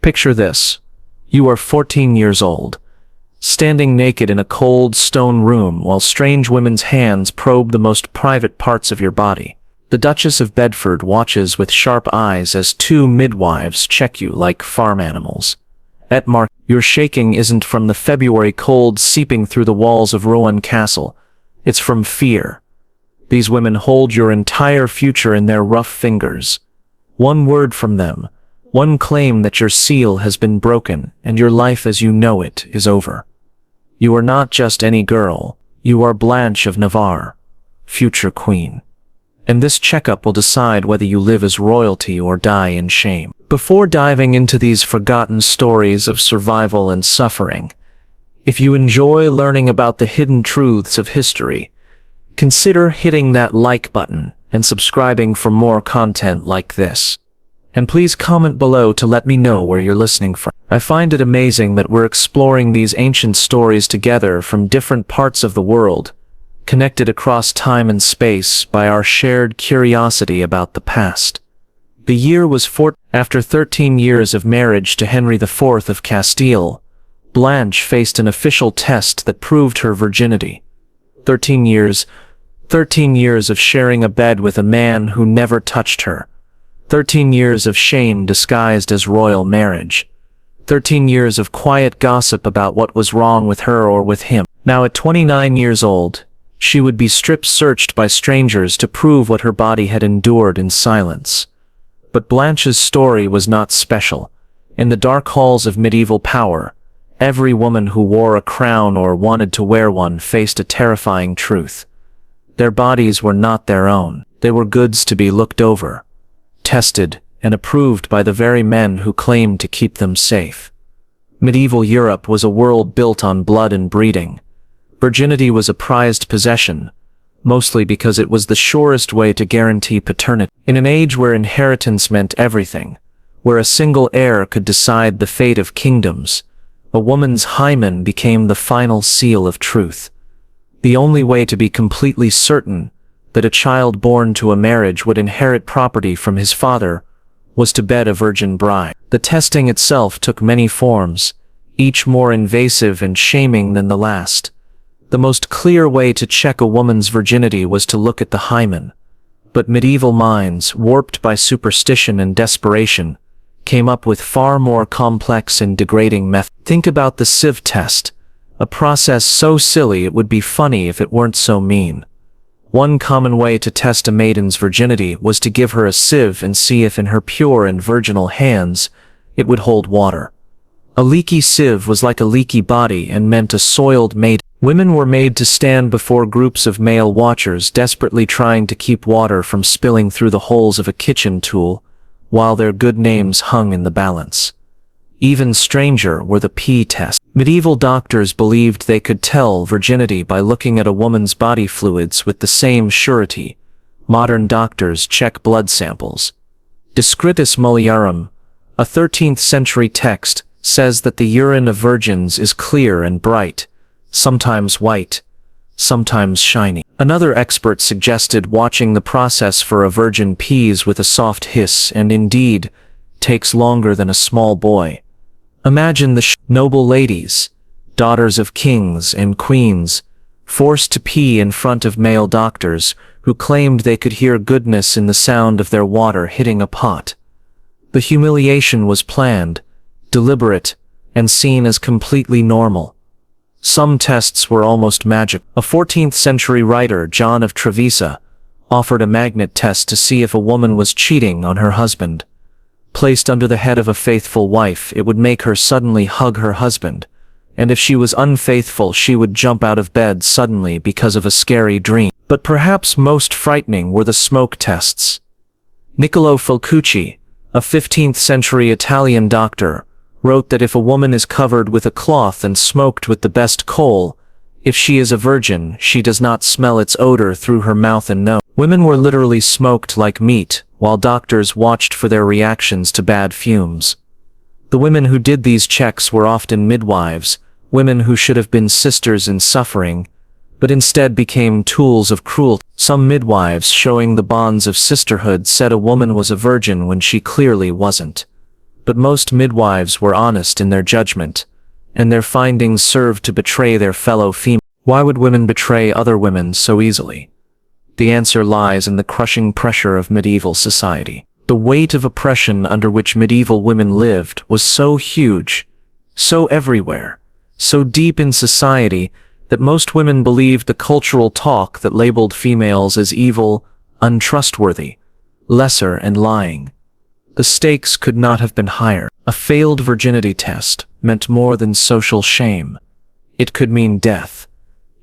Picture this. You are 14 years old, standing naked in a cold stone room while strange women's hands probe the most private parts of your body. The Duchess of Bedford watches with sharp eyes as two midwives check you like farm animals. At Mark, your shaking isn't from the February cold seeping through the walls of Rowan Castle. It's from fear. These women hold your entire future in their rough fingers. One word from them, one claim that your seal has been broken and your life as you know it is over. You are not just any girl, you are Blanche of Navarre, future queen. And this checkup will decide whether you live as royalty or die in shame. Before diving into these forgotten stories of survival and suffering, if you enjoy learning about the hidden truths of history, consider hitting that like button and subscribing for more content like this. And please comment below to let me know where you're listening from. I find it amazing that we're exploring these ancient stories together from different parts of the world, connected across time and space by our shared curiosity about the past. The year was after 13 years of marriage to Henry IV of Castile, Blanche faced an official test that proved her virginity. 13 years of sharing a bed with a man who never touched her. 13 years of shame disguised as royal marriage. 13 years of quiet gossip about what was wrong with her or with him. Now at 29 years old, she would be strip-searched by strangers to prove what her body had endured in silence. But Blanche's story was not special. In the dark halls of medieval power, every woman who wore a crown or wanted to wear one faced a terrifying truth. Their bodies were not their own. They were goods to be looked over, tested, and approved by the very men who claimed to keep them safe. Medieval Europe was a world built on blood and breeding. Virginity was a prized possession, mostly because it was the surest way to guarantee paternity. In an age where inheritance meant everything, where a single heir could decide the fate of kingdoms, a woman's hymen became the final seal of truth. The only way to be completely certain that a child born to a marriage would inherit property from his father was to bed a virgin bride. The testing itself took many forms, each more invasive and shaming than the last. The most clear way to check a woman's virginity was to look at the hymen. But medieval minds, warped by superstition and desperation, came up with far more complex and degrading methods. Think about the sieve test, a process so silly it would be funny if it weren't so mean. One common way to test a maiden's virginity was to give her a sieve and see if in her pure and virginal hands it would hold water. A leaky sieve was like a leaky body and meant a soiled maiden. Women were made to stand before groups of male watchers desperately trying to keep water from spilling through the holes of a kitchen tool, while their good names hung in the balance. Even stranger were the pee tests. Medieval doctors believed they could tell virginity by looking at a woman's body fluids with the same surety. Modern doctors check blood samples. Discritus Mulierum, a 13th century text, says that the urine of virgins is clear and bright, sometimes white, sometimes shiny. Another expert suggested watching the process for a virgin pees with a soft hiss and indeed takes longer than a small boy. Imagine the noble ladies, daughters of kings and queens, forced to pee in front of male doctors who claimed they could hear goodness in the sound of their water hitting a pot. The humiliation was planned, deliberate, and seen as completely normal. Some tests were almost magic. A 14th century writer, John of Trevisa, offered a magnet test to see if a woman was cheating on her husband. Placed under the head of a faithful wife, it would make her suddenly hug her husband, and if she was unfaithful she would jump out of bed suddenly because of a scary dream. But perhaps most frightening were the smoke tests. Niccolò Fulcucci, a 15th century Italian doctor, wrote that if a woman is covered with a cloth and smoked with the best coal, if she is a virgin, she does not smell its odor through her mouth and nose. Women were literally smoked like meat, while doctors watched for their reactions to bad fumes. The women who did these checks were often midwives, women who should have been sisters in suffering, but instead became tools of cruelty. Some midwives showing the bonds of sisterhood said a woman was a virgin when she clearly wasn't. But most midwives were honest in their judgment, and their findings served to betray their fellow females. Why would women betray other women so easily? The answer lies in the crushing pressure of medieval society. The weight of oppression under which medieval women lived was so huge, so everywhere, so deep in society, that most women believed the cultural talk that labeled females as evil, untrustworthy, lesser, and lying. The stakes could not have been higher. A failed virginity test meant more than social shame. It could mean death.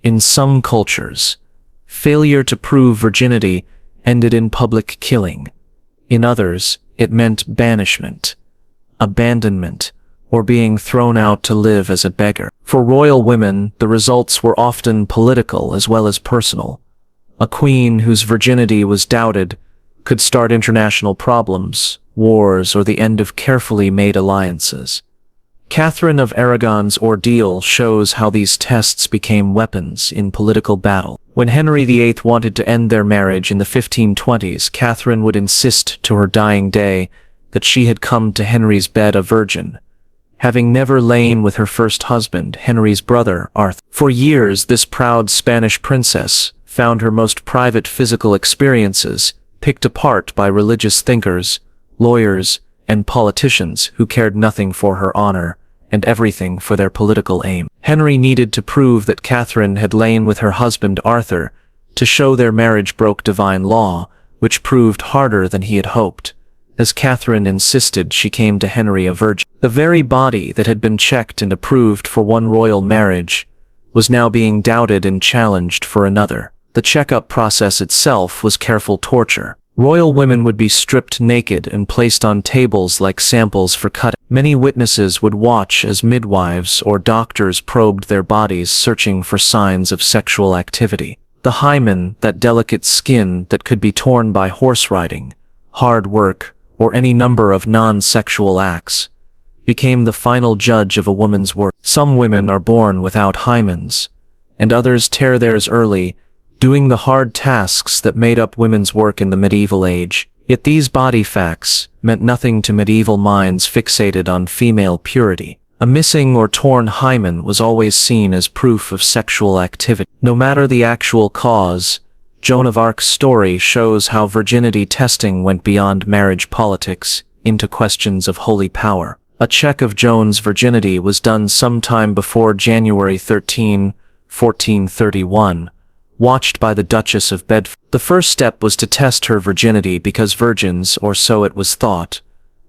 In some cultures, failure to prove virginity ended in public killing. In others, it meant banishment, abandonment, or being thrown out to live as a beggar. For royal women, the results were often political as well as personal. A queen whose virginity was doubted could start international problems, wars, or the end of carefully made alliances. Catherine of Aragon's ordeal shows how these tests became weapons in political battle. When Henry VIII wanted to end their marriage in the 1520s, Catherine would insist to her dying day that she had come to Henry's bed a virgin, having never lain with her first husband, Henry's brother, Arthur. For years, this proud Spanish princess found her most private physical experiences picked apart by religious thinkers, lawyers, and politicians who cared nothing for her honor and everything for their political aim. Henry needed to prove that Catherine had lain with her husband Arthur to show their marriage broke divine law, which proved harder than he had hoped. As Catherine insisted, she came to Henry a virgin. The very body that had been checked and approved for one royal marriage was now being doubted and challenged for another. The checkup process itself was careful torture. Royal women would be stripped naked and placed on tables like samples for cutting. Many witnesses would watch as midwives or doctors probed their bodies, searching for signs of sexual activity. The hymen, that delicate skin that could be torn by horse riding, hard work, or any number of non-sexual acts, became the final judge of a woman's worth. Some women are born without hymens, and others tear theirs early, doing the hard tasks that made up women's work in the medieval age. Yet these body facts meant nothing to medieval minds fixated on female purity. A missing or torn hymen was always seen as proof of sexual activity. No matter the actual cause, Joan of Arc's story shows how virginity testing went beyond marriage politics into questions of holy power. A check of Joan's virginity was done sometime before January 13, 1431, watched by the Duchess of Bedford. The first step was to test her virginity because virgins, or so it was thought,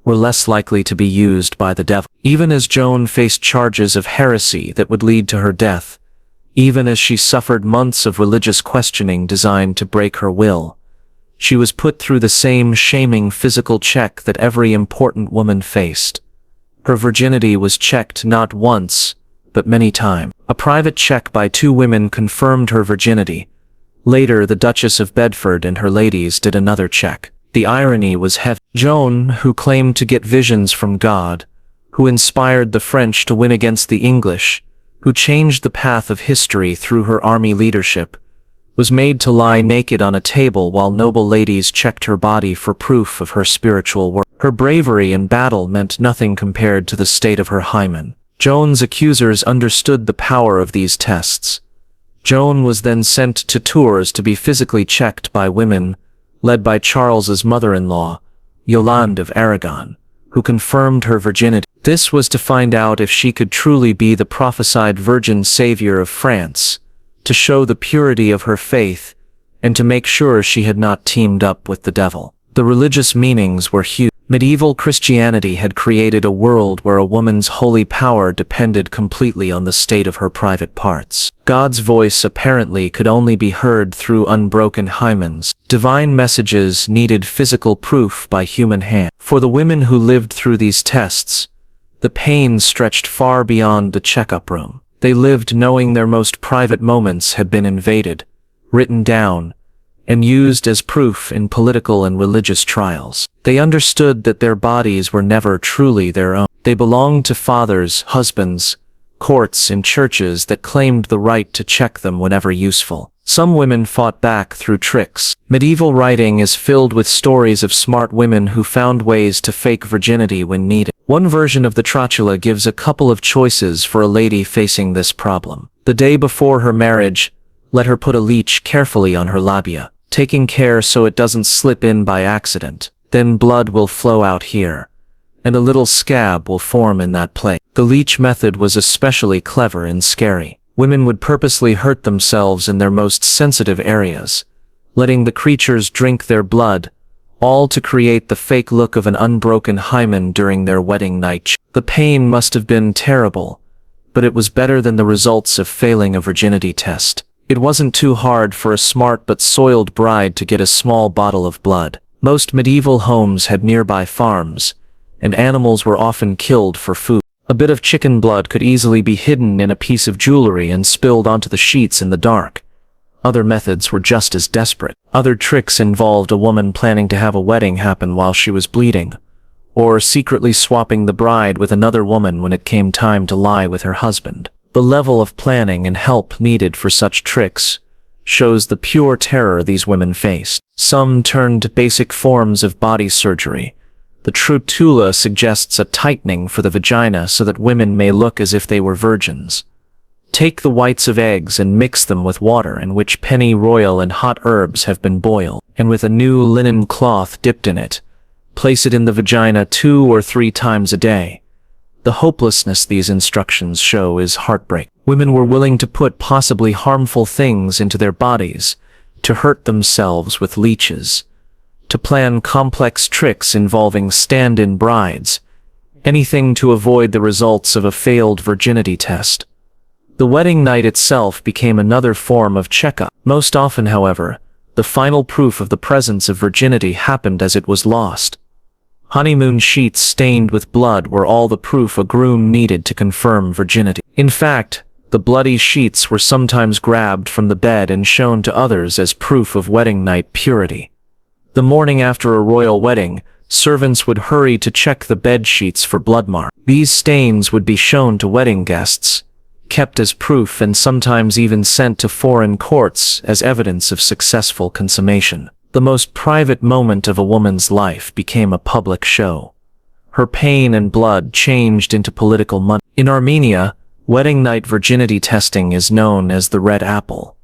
were less likely to be used by the devil. Even as Joan faced charges of heresy that would lead to her death, even as she suffered months of religious questioning designed to break her will, she was put through the same shaming physical check that every important woman faced. Her virginity was checked not once, but many times. A private check by two women confirmed her virginity. Later, the Duchess of Bedford and her ladies did another check. The irony was heavy. Joan, who claimed to get visions from God, who inspired the French to win against the English, who changed the path of history through her army leadership, was made to lie naked on a table while noble ladies checked her body for proof of her spiritual work. Her bravery in battle meant nothing compared to the state of her hymen. Joan's accusers understood the power of these tests. Joan was then sent to Tours to be physically checked by women, led by Charles's mother-in-law, Yolande of Aragon, who confirmed her virginity. This was to find out if she could truly be the prophesied virgin savior of France, to show the purity of her faith, and to make sure she had not teamed up with the devil. The religious meanings were huge. Medieval Christianity had created a world where a woman's holy power depended completely on the state of her private parts. God's voice apparently could only be heard through unbroken hymens. Divine messages needed physical proof by human hand. For the women who lived through these tests, the pain stretched far beyond the checkup room. They lived knowing their most private moments had been invaded, written down, and used as proof in political and religious trials. They understood that their bodies were never truly their own. They belonged to fathers, husbands, courts, and churches that claimed the right to check them whenever useful. Some women fought back through tricks. Medieval writing is filled with stories of smart women who found ways to fake virginity when needed. One version of the trotula gives a couple of choices for a lady facing this problem. The day before her marriage, let her put a leech carefully on her labia, taking care so it doesn't slip in by accident. Then blood will flow out here, and a little scab will form in that place. The leech method was especially clever and scary. Women would purposely hurt themselves in their most sensitive areas, letting the creatures drink their blood, all to create the fake look of an unbroken hymen during their wedding night. The pain must have been terrible, but it was better than the results of failing a virginity test. It wasn't too hard for a smart but soiled bride to get a small bottle of blood. Most medieval homes had nearby farms, and animals were often killed for food. A bit of chicken blood could easily be hidden in a piece of jewelry and spilled onto the sheets in the dark. Other methods were just as desperate. Other tricks involved a woman planning to have a wedding happen while she was bleeding, or secretly swapping the bride with another woman when it came time to lie with her husband. The level of planning and help needed for such tricks shows the pure terror these women faced. Some turned to basic forms of body surgery. The trotula suggests a tightening for the vagina so that women may look as if they were virgins. Take the whites of eggs and mix them with water in which pennyroyal and hot herbs have been boiled, and with a new linen cloth dipped in it, place it in the vagina 2 or 3 times a day. The hopelessness these instructions show is heartbreaking. Women were willing to put possibly harmful things into their bodies, to hurt themselves with leeches, to plan complex tricks involving stand-in brides, anything to avoid the results of a failed virginity test. The wedding night itself became another form of checkup. Most often, however, the final proof of the presence of virginity happened as it was lost. Honeymoon sheets stained with blood were all the proof a groom needed to confirm virginity. In fact, the bloody sheets were sometimes grabbed from the bed and shown to others as proof of wedding night purity. The morning after a royal wedding, servants would hurry to check the bed sheets for blood marks. These stains would be shown to wedding guests, kept as proof and sometimes even sent to foreign courts as evidence of successful consummation. The most private moment of a woman's life became a public show. Her pain and blood changed into political money. In Armenia, wedding night virginity testing is known as the red apple.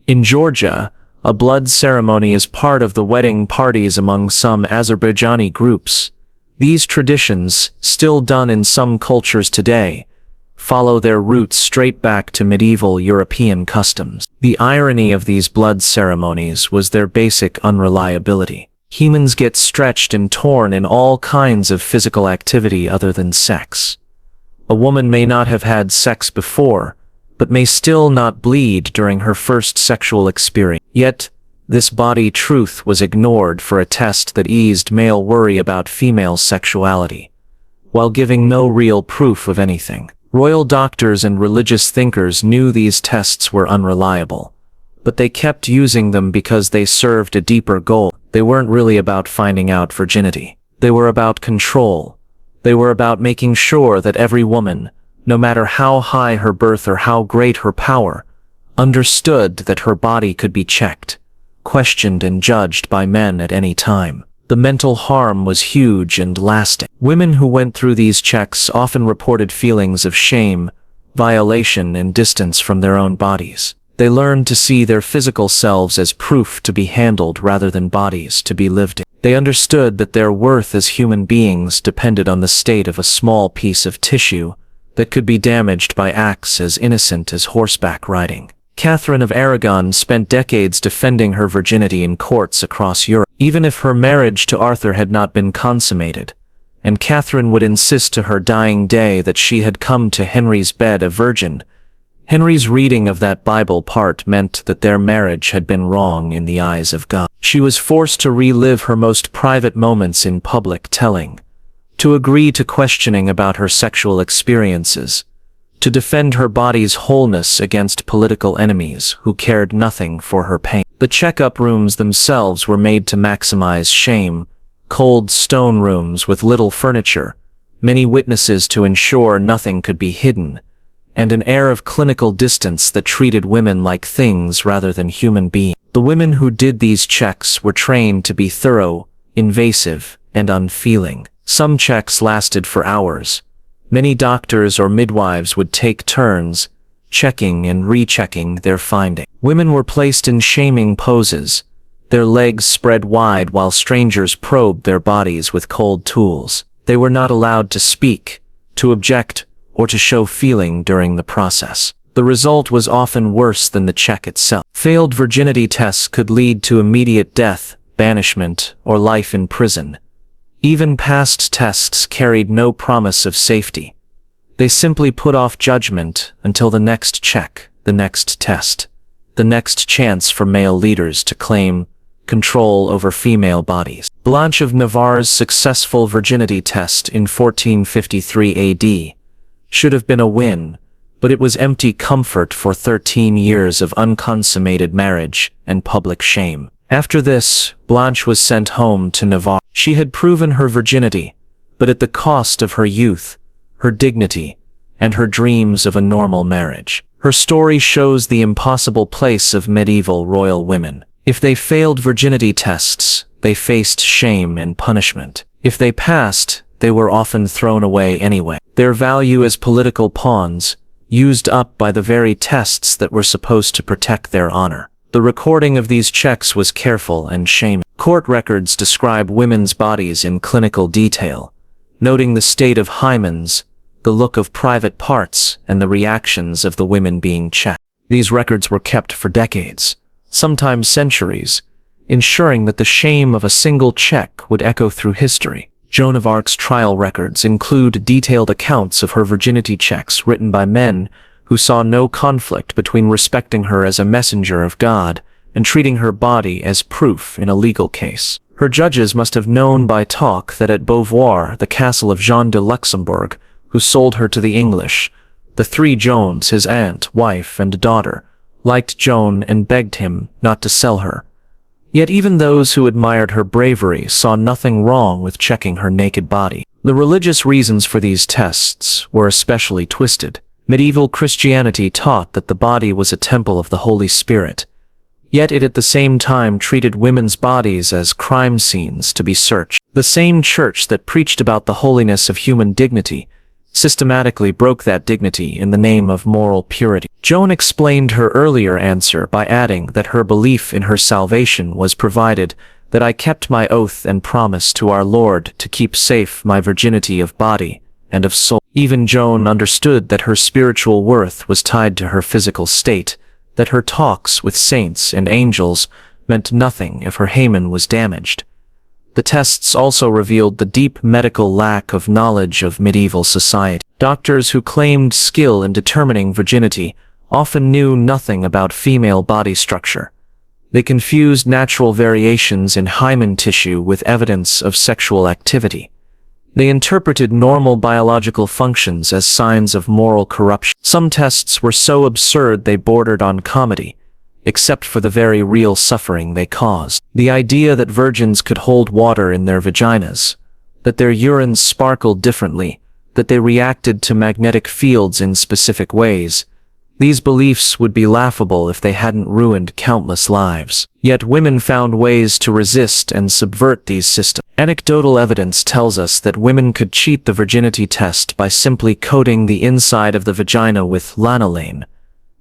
In Georgia, a blood ceremony is part of the wedding parties among some Azerbaijani groups. These traditions, still done in some cultures today, follow their roots straight back to medieval European customs. The irony of these blood ceremonies was their basic unreliability. Humans get stretched and torn in all kinds of physical activity other than sex. A woman may not have had sex before, but may still not bleed during her first sexual experience. Yet, this body truth was ignored for a test that eased male worry about female sexuality, while giving no real proof of anything. Royal doctors and religious thinkers knew these tests were unreliable, but they kept using them because they served a deeper goal. They weren't really about finding out virginity. They were about control. They were about making sure that every woman, no matter how high her birth or how great her power, understood that her body could be checked, questioned and judged by men at any time. The mental harm was huge and lasting. Women who went through these checks often reported feelings of shame, violation, and distance from their own bodies. They learned to see their physical selves as proof to be handled rather than bodies to be lived in. They understood that their worth as human beings depended on the state of a small piece of tissue that could be damaged by acts as innocent as horseback riding. Catherine of Aragon spent decades defending her virginity in courts across Europe, even if her marriage to Arthur had not been consummated, and Catherine would insist to her dying day that she had come to Henry's bed a virgin. Henry's reading of that Bible part meant that their marriage had been wrong in the eyes of God. She was forced to relive her most private moments in public telling, to agree to questioning about her sexual experiences, to defend her body's wholeness against political enemies who cared nothing for her pain. The checkup rooms themselves were made to maximize shame, cold stone rooms with little furniture, many witnesses to ensure nothing could be hidden, and an air of clinical distance that treated women like things rather than human beings. The women who did these checks were trained to be thorough, invasive, and unfeeling. Some checks lasted for hours. Many doctors or midwives would take turns, checking and rechecking their findings. Women were placed in shaming poses, their legs spread wide while strangers probed their bodies with cold tools. They were not allowed to speak, to object, or to show feeling during the process. The result was often worse than the check itself. Failed virginity tests could lead to immediate death, banishment, or life in prison. Even past tests carried no promise of safety. They simply put off judgment until the next check, the next test, the next chance for male leaders to claim control over female bodies. Blanche of Navarre's successful virginity test in 1453 AD should have been a win, but it was empty comfort for 13 years of unconsummated marriage and public shame. After this, Blanche was sent home to Navarre. She had proven her virginity, but at the cost of her youth, her dignity, and her dreams of a normal marriage. Her story shows the impossible place of medieval royal women. If they failed virginity tests, they faced shame and punishment. If they passed, they were often thrown away anyway. Their value as political pawns, used up by the very tests that were supposed to protect their honor. The recording of these checks was careful and shaming. Court records describe women's bodies in clinical detail, noting the state of hymens, the look of private parts, and the reactions of the women being checked. These records were kept for decades, sometimes centuries, ensuring that the shame of a single check would echo through history. Joan of Arc's trial records include detailed accounts of her virginity checks written by men who saw no conflict between respecting her as a messenger of God and treating her body as proof in a legal case. Her judges must have known by talk that at Beauvoir, the castle of Jean de Luxembourg, who sold her to the English, the three Joans, his aunt, wife, and daughter, liked Joan and begged him not to sell her. Yet even those who admired her bravery saw nothing wrong with checking her naked body. The religious reasons for these tests were especially twisted. Medieval Christianity taught that the body was a temple of the Holy Spirit, yet it at the same time treated women's bodies as crime scenes to be searched. The same church that preached about the holiness of human dignity systematically broke that dignity in the name of moral purity. Joan explained her earlier answer by adding that her belief in her salvation was provided that I kept my oath and promise to our Lord to keep safe my virginity of body and of soul. Even Joan understood that her spiritual worth was tied to her physical state, that her talks with saints and angels meant nothing if her hymen was damaged. The tests also revealed the deep medical lack of knowledge of medieval society. Doctors who claimed skill in determining virginity often knew nothing about female body structure. They confused natural variations in hymen tissue with evidence of sexual activity. They interpreted normal biological functions as signs of moral corruption. Some tests were so absurd they bordered on comedy, except for the very real suffering they caused. The idea that virgins could hold water in their vaginas, that their urines sparkled differently, that they reacted to magnetic fields in specific ways, these beliefs would be laughable if they hadn't ruined countless lives. Yet women found ways to resist and subvert these systems. Anecdotal evidence tells us that women could cheat the virginity test by simply coating the inside of the vagina with lanolin.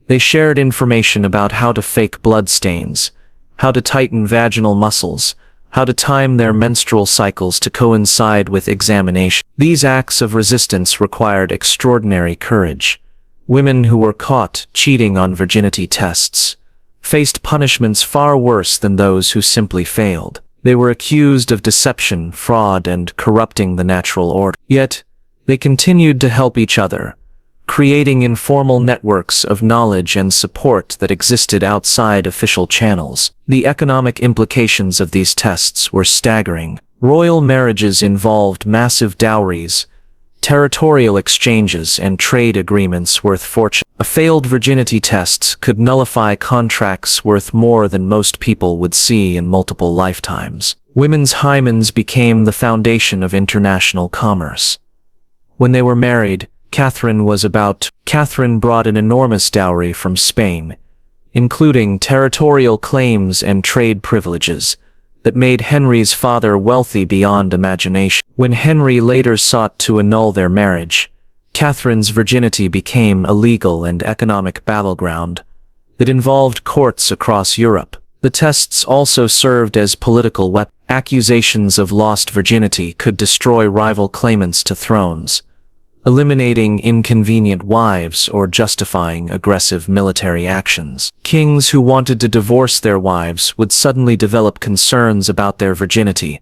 They shared information about how to fake blood stains, how to tighten vaginal muscles, how to time their menstrual cycles to coincide with examination. These acts of resistance required extraordinary courage. Women who were caught cheating on virginity tests faced punishments far worse than those who simply failed. They were accused of deception, fraud, and corrupting the natural order. Yet, they continued to help each other, creating informal networks of knowledge and support that existed outside official channels. The economic implications of these tests were staggering. Royal marriages involved massive dowries, territorial exchanges, and trade agreements worth fortune. A failed virginity test could nullify contracts worth more than most people would see in multiple lifetimes. Women's hymens became the foundation of international commerce. When they were married, Catherine brought an enormous dowry from Spain, including territorial claims and trade privileges, that made Henry's father wealthy beyond imagination. When Henry later sought to annul their marriage, Catherine's virginity became a legal and economic battleground that involved courts across Europe. The tests also served as political weapons. Accusations of lost virginity could destroy rival claimants to thrones, eliminating inconvenient wives or justifying aggressive military actions. Kings who wanted to divorce their wives would suddenly develop concerns about their virginity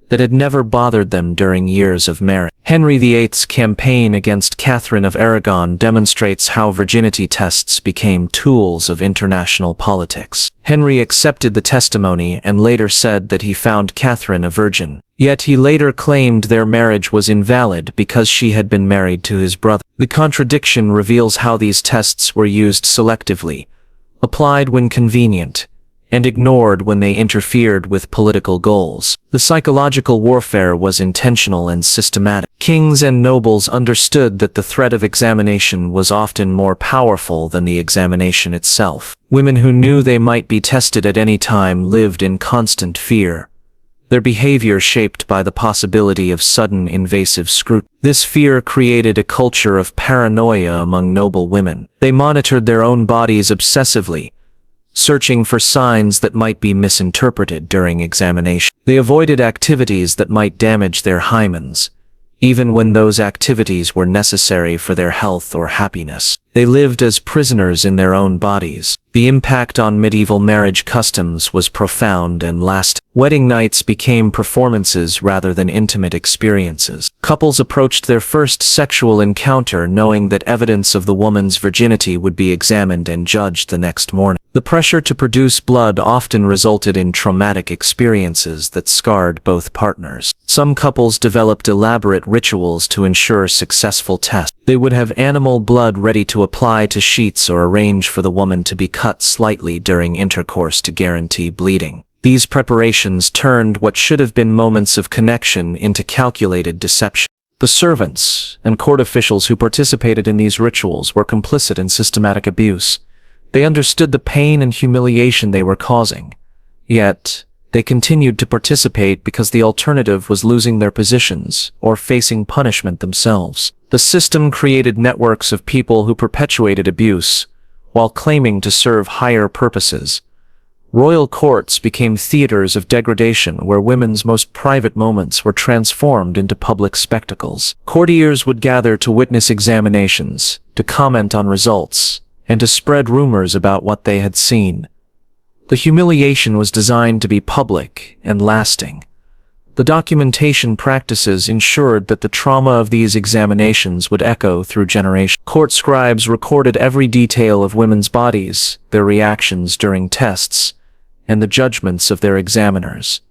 that had never bothered them during years of marriage. Henry VIII's campaign against Catherine of Aragon demonstrates how virginity tests became tools of international politics. Henry accepted the testimony and later said that he found Catherine a virgin. Yet he later claimed their marriage was invalid because she had been married to his brother. The contradiction reveals how these tests were used selectively, applied when convenient, and ignored when they interfered with political goals. The psychological warfare was intentional and systematic. Kings and nobles understood that the threat of examination was often more powerful than the examination itself. Women who knew they might be tested at any time lived in constant fear, their behavior shaped by the possibility of sudden invasive scrutiny. This fear created a culture of paranoia among noble women. They monitored their own bodies obsessively, searching for signs that might be misinterpreted during examination. They avoided activities that might damage their hymens, even when those activities were necessary for their health or happiness. They lived as prisoners in their own bodies. The impact on medieval marriage customs was profound and lasting. Wedding nights became performances rather than intimate experiences. Couples approached their first sexual encounter knowing that evidence of the woman's virginity would be examined and judged the next morning. The pressure to produce blood often resulted in traumatic experiences that scarred both partners. Some couples developed elaborate rituals to ensure successful tests. They would have animal blood ready to apply to sheets or arrange for the woman to be cut slightly during intercourse to guarantee bleeding. These preparations turned what should have been moments of connection into calculated deception. The servants and court officials who participated in these rituals were complicit in systematic abuse. They understood the pain and humiliation they were causing. Yet, they continued to participate because the alternative was losing their positions or facing punishment themselves. The system created networks of people who perpetuated abuse while claiming to serve higher purposes. Royal courts became theaters of degradation where women's most private moments were transformed into public spectacles. Courtiers would gather to witness examinations, to comment on results, and to spread rumors about what they had seen. The humiliation was designed to be public and lasting. The documentation practices ensured that the trauma of these examinations would echo through generations. Court scribes recorded every detail of women's bodies, their reactions during tests, and the judgments of their examiners.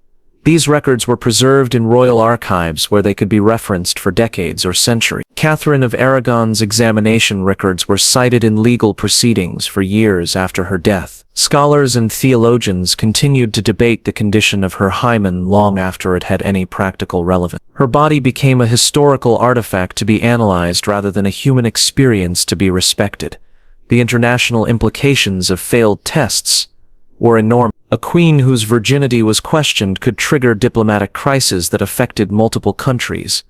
These records were preserved in royal archives where they could be referenced for decades or centuries. Catherine of Aragon's examination records were cited in legal proceedings for years after her death. Scholars and theologians continued to debate the condition of her hymen long after it had any practical relevance. Her body became a historical artifact to be analyzed rather than a human experience to be respected. The international implications of failed tests were enormous. A queen whose virginity was questioned could trigger diplomatic crises that affected multiple countries.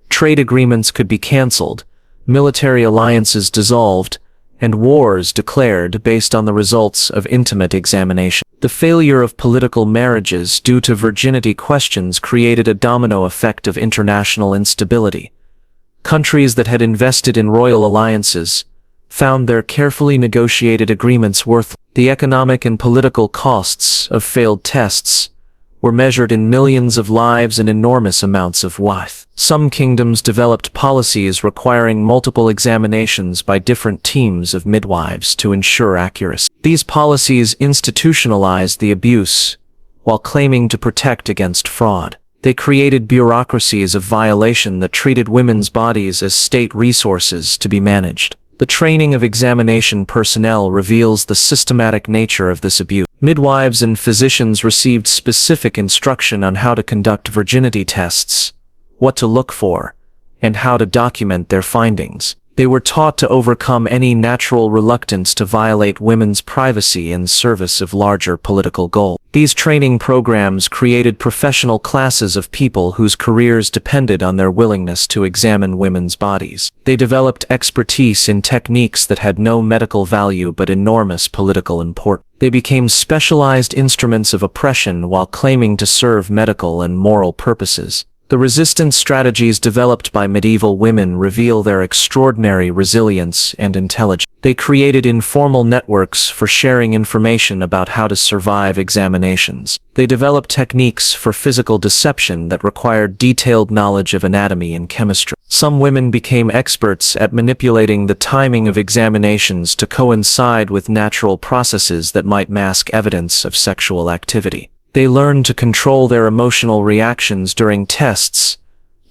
Trade agreements could be cancelled, military alliances dissolved, and wars declared based on the results of intimate examination. The failure of political marriages due to virginity questions created a domino effect of international instability. Countries that had invested in royal alliances found their carefully negotiated agreements worthless. The economic and political costs of failed tests were measured in millions of lives and enormous amounts of wealth. Some kingdoms developed policies requiring multiple examinations by different teams of midwives to ensure accuracy. These policies institutionalized the abuse while claiming to protect against fraud. They created bureaucracies of violation that treated women's bodies as state resources to be managed. The training of examination personnel reveals the systematic nature of this abuse. Midwives and physicians received specific instruction on how to conduct virginity tests, what to look for, and how to document their findings. They were taught to overcome any natural reluctance to violate women's privacy in service of larger political goals. These training programs created professional classes of people whose careers depended on their willingness to examine women's bodies. They developed expertise in techniques that had no medical value but enormous political importance. They became specialized instruments of oppression while claiming to serve medical and moral purposes. The resistance strategies developed by medieval women reveal their extraordinary resilience and intelligence. They created informal networks for sharing information about how to survive examinations. They developed techniques for physical deception that required detailed knowledge of anatomy and chemistry. Some women became experts at manipulating the timing of examinations to coincide with natural processes that might mask evidence of sexual activity. They learned to control their emotional reactions during tests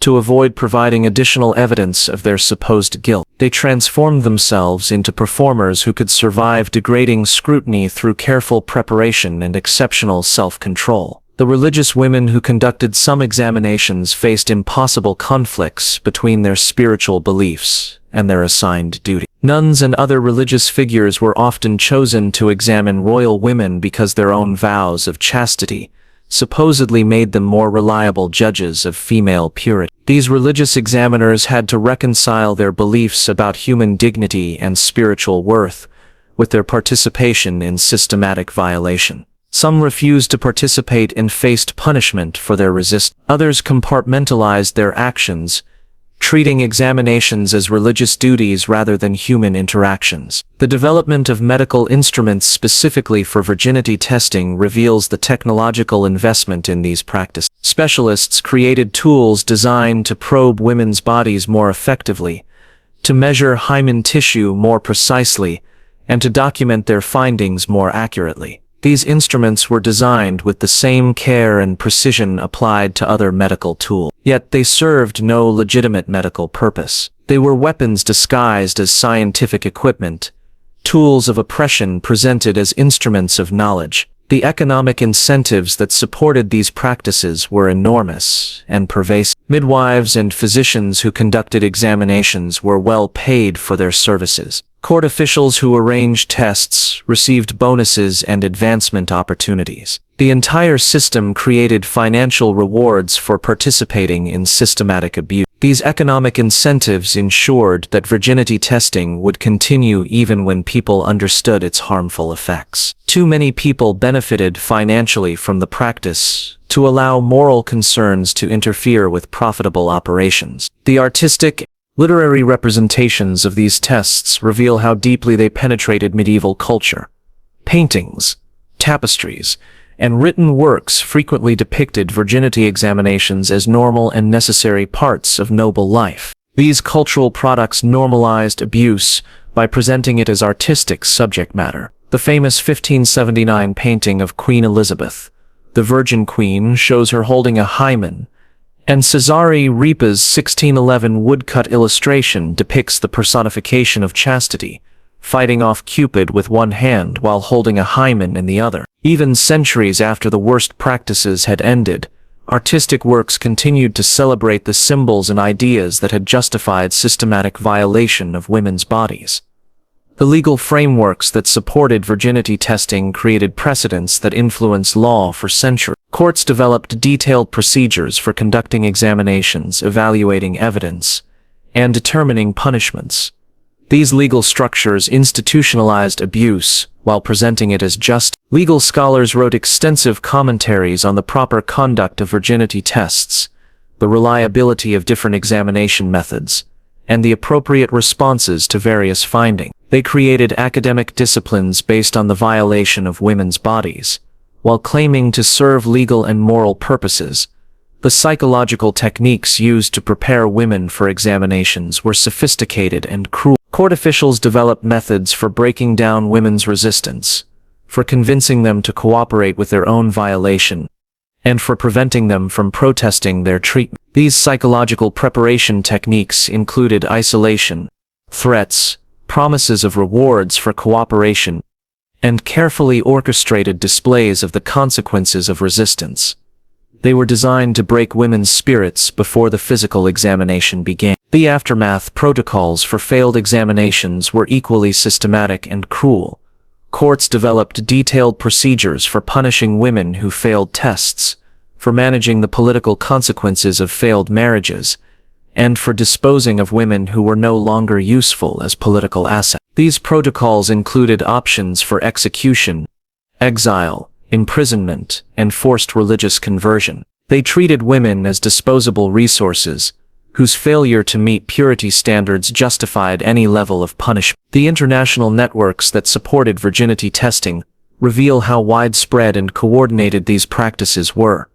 to avoid providing additional evidence of their supposed guilt. They transformed themselves into performers who could survive degrading scrutiny through careful preparation and exceptional self-control. The religious women who conducted some examinations faced impossible conflicts between their spiritual beliefs and their assigned duty. Nuns and other religious figures were often chosen to examine royal women because their own vows of chastity supposedly made them more reliable judges of female purity. These religious examiners had to reconcile their beliefs about human dignity and spiritual worth with their participation in systematic violation. Some refused to participate and faced punishment for their resistance. Others compartmentalized their actions, treating examinations as religious duties rather than human interactions. The development of medical instruments specifically for virginity testing reveals the technological investment in these practices. Specialists created tools designed to probe women's bodies more effectively, to measure hymen tissue more precisely, and to document their findings more accurately. These instruments were designed with the same care and precision applied to other medical tools. Yet they served no legitimate medical purpose. They were weapons disguised as scientific equipment, tools of oppression presented as instruments of knowledge. The economic incentives that supported these practices were enormous and pervasive. Midwives and physicians who conducted examinations were well paid for their services. Court officials who arranged tests received bonuses and advancement opportunities. The entire system created financial rewards for participating in systematic abuse. These economic incentives ensured that virginity testing would continue even when people understood its harmful effects. Too many people benefited financially from the practice to allow moral concerns to interfere with profitable operations. The artistic literary representations of these tests reveal how deeply they penetrated medieval culture. Paintings, tapestries, and written works frequently depicted virginity examinations as normal and necessary parts of noble life. These cultural products normalized abuse by presenting it as artistic subject matter. The famous 1579 painting of Queen Elizabeth, the Virgin Queen, shows her holding a hymen, and Cesare Ripa's 1611 woodcut illustration depicts the personification of chastity, fighting off Cupid with one hand while holding a hymen in the other. Even centuries after the worst practices had ended, artistic works continued to celebrate the symbols and ideas that had justified systematic violation of women's bodies. The legal frameworks that supported virginity testing created precedents that influenced law for centuries. Courts developed detailed procedures for conducting examinations, evaluating evidence, and determining punishments. These legal structures institutionalized abuse while presenting it as just. Legal scholars wrote extensive commentaries on the proper conduct of virginity tests, the reliability of different examination methods, and the appropriate responses to various findings. They created academic disciplines based on the violation of women's bodies, while claiming to serve legal and moral purposes. The psychological techniques used to prepare women for examinations were sophisticated and cruel. Court officials developed methods for breaking down women's resistance, for convincing them to cooperate with their own violation, and for preventing them from protesting their treatment. These psychological preparation techniques included isolation, threats, promises of rewards for cooperation, and carefully orchestrated displays of the consequences of resistance. They were designed to break women's spirits before the physical examination began. The aftermath protocols for failed examinations were equally systematic and cruel. Courts developed detailed procedures for punishing women who failed tests, for managing the political consequences of failed marriages, and for disposing of women who were no longer useful as political assets. These protocols included options for execution, exile, imprisonment, and forced religious conversion. They treated women as disposable resources, whose failure to meet purity standards justified any level of punishment. The international networks that supported virginity testing reveal how widespread and coordinated these practices were.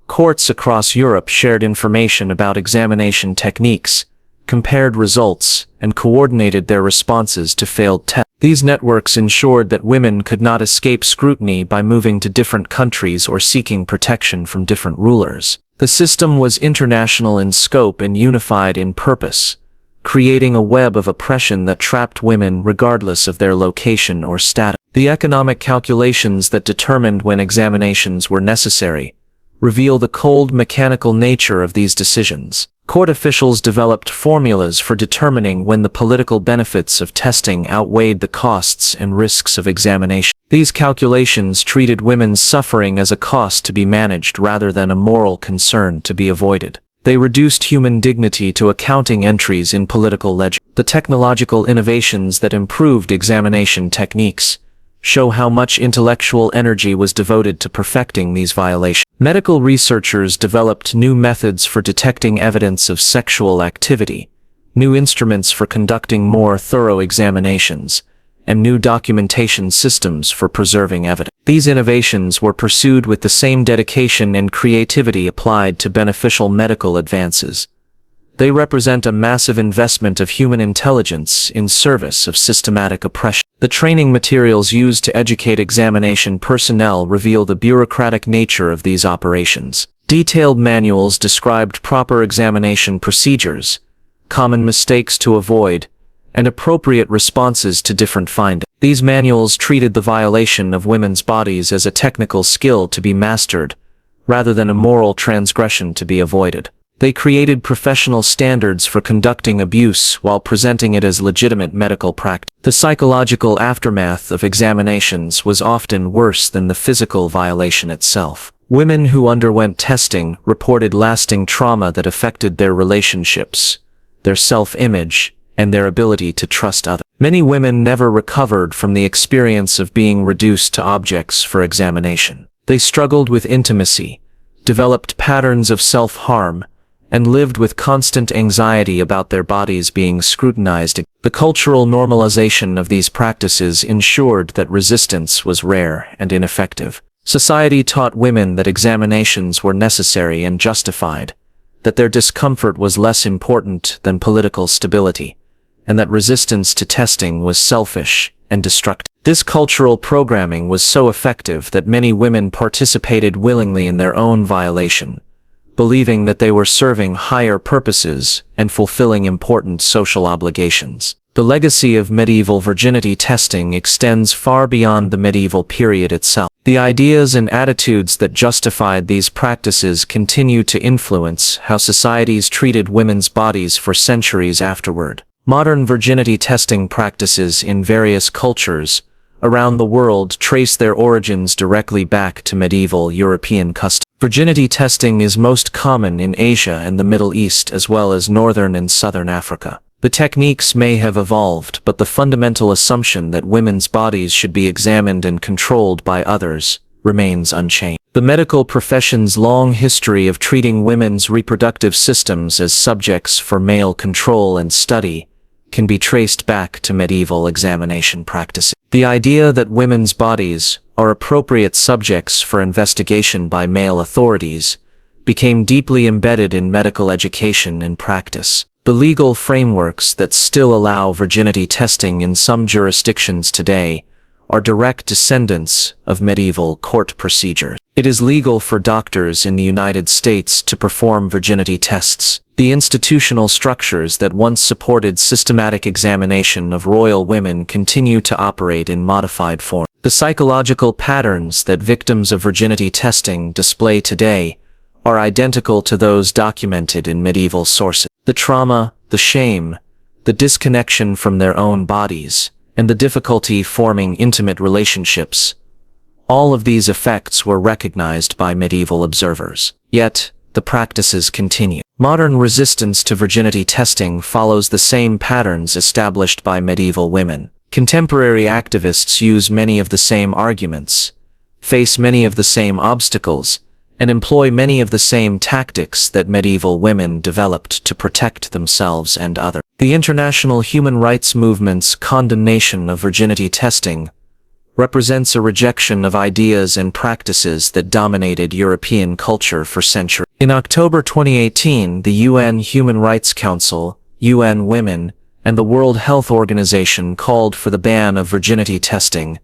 Courts across Europe shared information about examination techniques, compared results, and coordinated their responses to failed tests. These networks ensured that women could not escape scrutiny by moving to different countries or seeking protection from different rulers. The system was international in scope and unified in purpose, creating a web of oppression that trapped women regardless of their location or status. The economic calculations that determined when examinations were necessary reveal the cold, mechanical nature of these decisions. Court officials developed formulas for determining when the political benefits of testing outweighed the costs and risks of examination. These calculations treated women's suffering as a cost to be managed rather than a moral concern to be avoided. They reduced human dignity to accounting entries in political ledger. The technological innovations that improved examination techniques show how much intellectual energy was devoted to perfecting these violations. Medical researchers developed new methods for detecting evidence of sexual activity, new instruments for conducting more thorough examinations, and new documentation systems for preserving evidence. These innovations were pursued with the same dedication and creativity applied to beneficial medical advances. They represent a massive investment of human intelligence in service of systematic oppression. The training materials used to educate examination personnel reveal the bureaucratic nature of these operations. Detailed manuals described proper examination procedures, common mistakes to avoid, and appropriate responses to different findings. These manuals treated the violation of women's bodies as a technical skill to be mastered, rather than a moral transgression to be avoided. They created professional standards for conducting abuse while presenting it as legitimate medical practice. The psychological aftermath of examinations was often worse than the physical violation itself. Women who underwent testing reported lasting trauma that affected their relationships, their self-image, and their ability to trust others. Many women never recovered from the experience of being reduced to objects for examination. They struggled with intimacy, developed patterns of self-harm, and lived with constant anxiety about their bodies being scrutinized. The cultural normalization of these practices ensured that resistance was rare and ineffective. Society taught women that examinations were necessary and justified, that their discomfort was less important than political stability, and that resistance to testing was selfish and destructive. This cultural programming was so effective that many women participated willingly in their own violation, believing that they were serving higher purposes and fulfilling important social obligations. The legacy of medieval virginity testing extends far beyond the medieval period itself. The ideas and attitudes that justified these practices continue to influence how societies treated women's bodies for centuries afterward. Modern virginity testing practices in various cultures around the world trace their origins directly back to medieval European customs. Virginity testing is most common in Asia and the Middle East as well as northern and southern Africa. The techniques may have evolved, but the fundamental assumption that women's bodies should be examined and controlled by others remains unchanged. The medical profession's long history of treating women's reproductive systems as subjects for male control and study can be traced back to medieval examination practices. The idea that women's bodies are appropriate subjects for investigation by male authorities became deeply embedded in medical education and practice. The legal frameworks that still allow virginity testing in some jurisdictions today are direct descendants of medieval court procedures. It is legal for doctors in the United States to perform virginity tests. The institutional structures that once supported systematic examination of royal women continue to operate in modified form. The psychological patterns that victims of virginity testing display today are identical to those documented in medieval sources. The trauma, the shame, the disconnection from their own bodies, and the difficulty forming intimate relationships. All of these effects were recognized by medieval observers. Yet, the practices continue. Modern resistance to virginity testing follows the same patterns established by medieval women. Contemporary activists use many of the same arguments, face many of the same obstacles, and employ many of the same tactics that medieval women developed to protect themselves and others. The international human rights movement's condemnation of virginity testing represents a rejection of ideas and practices that dominated European culture for centuries. In October 2018, the UN Human Rights Council, UN Women, and the World Health Organization called for the ban of virginity testing,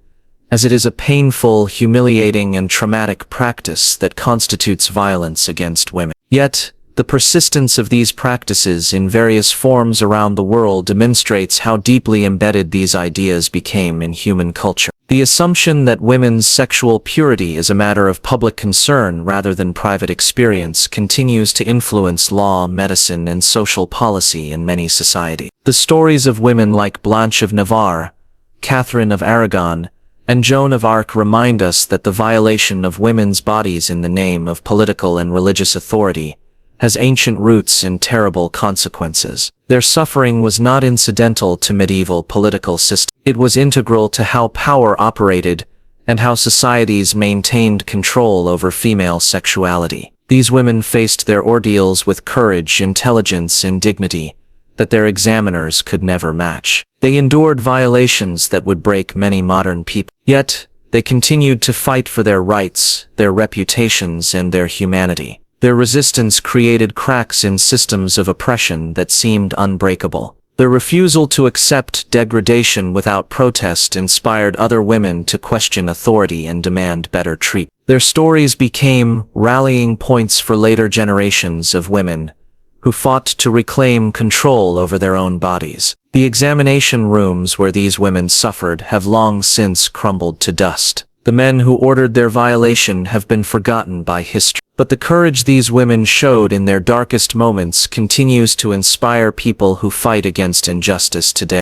as it is a painful, humiliating, and traumatic practice that constitutes violence against women. Yet, the persistence of these practices in various forms around the world demonstrates how deeply embedded these ideas became in human culture. The assumption that women's sexual purity is a matter of public concern rather than private experience continues to influence law, medicine, and social policy in many societies. The stories of women like Blanche of Navarre, Catherine of Aragon, and Joan of Arc remind us that the violation of women's bodies in the name of political and religious authority has ancient roots and terrible consequences. Their suffering was not incidental to medieval political systems. It was integral to how power operated and how societies maintained control over female sexuality. These women faced their ordeals with courage, intelligence, and dignity that their examiners could never match. They endured violations that would break many modern people. Yet, they continued to fight for their rights, their reputations, and their humanity. Their resistance created cracks in systems of oppression that seemed unbreakable. Their refusal to accept degradation without protest inspired other women to question authority and demand better treatment. Their stories became rallying points for later generations of women who fought to reclaim control over their own bodies. The examination rooms where these women suffered have long since crumbled to dust. The men who ordered their violation have been forgotten by history. But the courage these women showed in their darkest moments continues to inspire people who fight against injustice today.